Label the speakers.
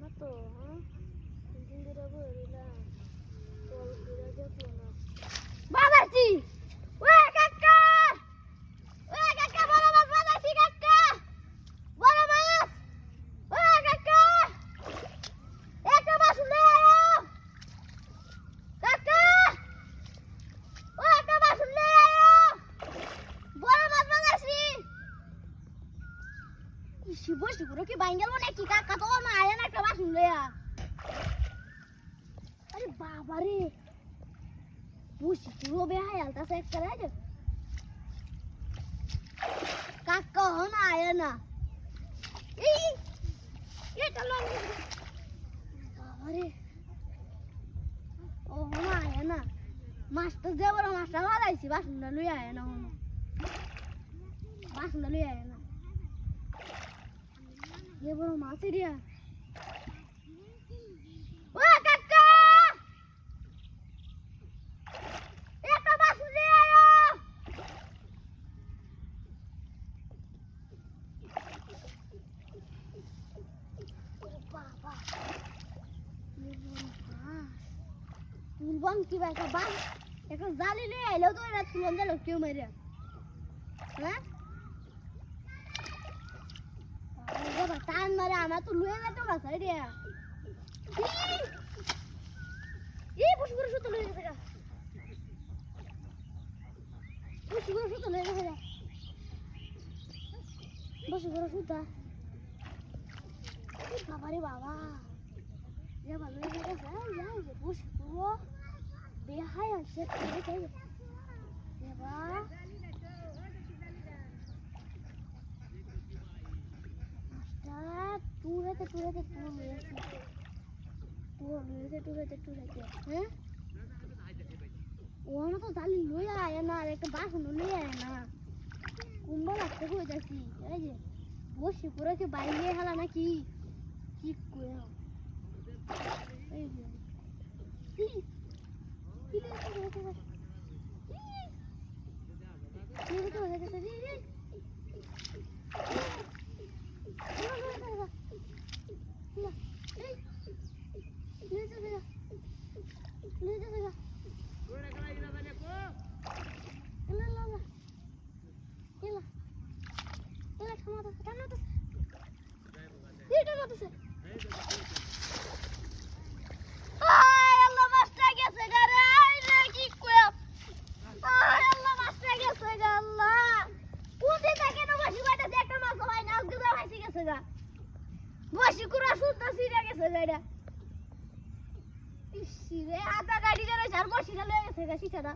Speaker 1: না তো হ্যাঁ দিন ধরে বইলাম কল করে দেখলো না বাবাজি ওই কাকা বড় মাছ বাজাছি কাকা বড় মাছ ওই কাকা একটা মাছ লে আয় কাকা ওই একটা মাছ লে আয় বড় মাছ বাজাছি শিবশি পুরো কি বাইঙ্গেল মনে কি কাকা তো মা আয় না একটা মাছ লে আয় अरे बाबा रे बुशी पुरो बेहाय आलता से एक करे जो काका हो ना आया ना ये चलो बाबा रे ओ हो ना आया ना मास्टर जे बरो मास्टर वाला इसी बास न लुई आया ना हो बास न लुई आया ना ये बरो मासी दिया तुलबन की बात बा एक जाली ले आइलो तो ना तुलन जालो क्यों मेरे हैं ये बतान मारे आमा तो लुए ना तो का साइड है ये पुश करो तो ले जा पुश करो तो ले जा बस करो सुधा बाबा रे बाबा ये बाबा रे कैसा यार ये पुश करो बेहाय से करे चाहिए ये बा मास्टर तू रहते हैं वो ना तो जाली लोया आया ना एक बास ले आया ना कुंभा लगते हो जाती है ये वो शिपुरा के बाइले हला ना की कोया ए বসি কুরা সুতা সিরা গেছে গাড়া ইসি রে আটা গাড়ি রে চার বসিটা লয়ে গেছে গা সিটাটা